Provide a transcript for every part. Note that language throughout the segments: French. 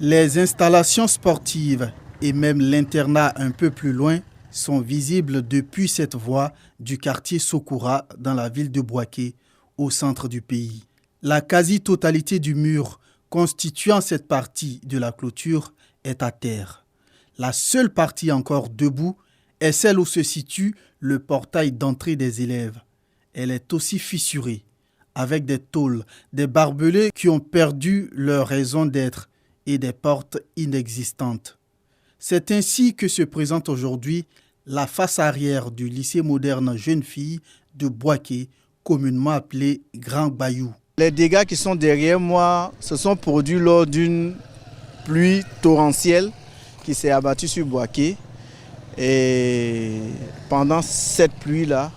Les installations sportives et même l'internat un peu plus loin sont visibles depuis cette voie du quartier Sokoura dans la ville de Bouaké, au centre du pays. La quasi-totalité du mur constituant cette partie de la clôture est à terre. La seule partie encore debout est celle où se situe le portail d'entrée des élèves. Elle est aussi fissurée, avec des tôles, des barbelés qui ont perdu leur raison d'être et des portes inexistantes. C'est ainsi que se présente aujourd'hui la face arrière du lycée moderne Jeunes Filles de Bouaké, communément appelé Grand Bayou. Les dégâts qui sont derrière moi se sont produits lors d'une pluie torrentielle qui s'est abattue sur Bouaké. Et pendant cette pluie-là,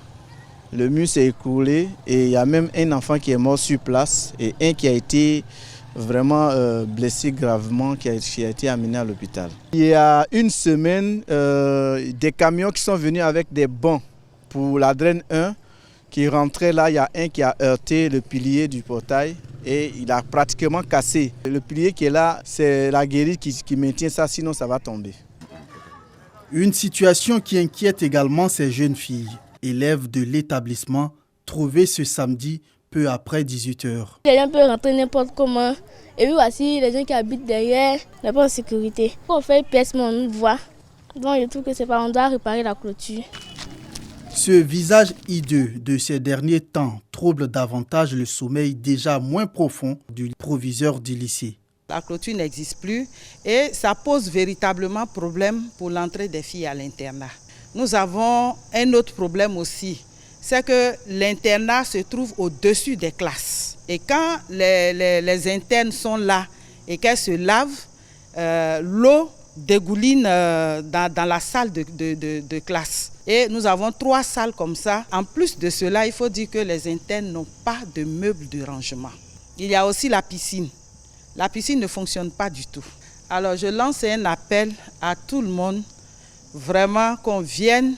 le mur s'est écroulé et il y a même un enfant qui est mort sur place et un qui a été vraiment blessé gravement, qui a été amené à l'hôpital. Il y a une semaine, des camions qui sont venus avec des bancs pour la draine 1 qui rentraient là. Il y a un qui a heurté le pilier du portail et il a pratiquement cassé. Le pilier qui est là, c'est la guérite qui maintient ça, sinon ça va tomber. Une situation qui inquiète également ces jeunes filles, élèves de l'établissement, trouvées ce samedi peu après 18h. Les gens peuvent rentrer n'importe comment. Et puis voici les gens qui habitent derrière, n'est pas en sécurité. Quand on fait une pièce, on nous voit. Donc je trouve que c'est pas, on doit réparer la clôture. Ce visage hideux de ces derniers temps trouble davantage le sommeil déjà moins profond du proviseur du lycée. La clôture n'existe plus et ça pose véritablement problème pour l'entrée des filles à l'internat. Nous avons un autre problème aussi, c'est que l'internat se trouve au-dessus des classes. Et quand les internes sont là et qu'elles se lavent, l'eau dégouline dans la salle de classe. Et nous avons 3 salles comme ça. En plus de cela, il faut dire que les internes n'ont pas de meubles de rangement. Il y a aussi la piscine. La piscine ne fonctionne pas du tout. Alors je lance un appel à tout le monde, vraiment qu'on vienne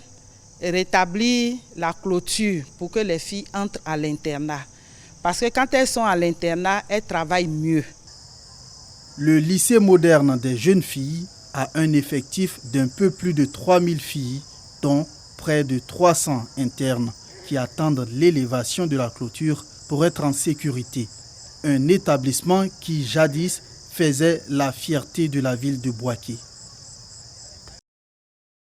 rétablir la clôture pour que les filles entrent à l'internat. Parce que quand elles sont à l'internat, elles travaillent mieux. Le lycée moderne des jeunes filles a un effectif d'un peu plus de 3000 filles, dont près de 300 internes qui attendent l'élévation de la clôture pour être en sécurité. Un établissement qui jadis faisait la fierté de la ville de Bouaké.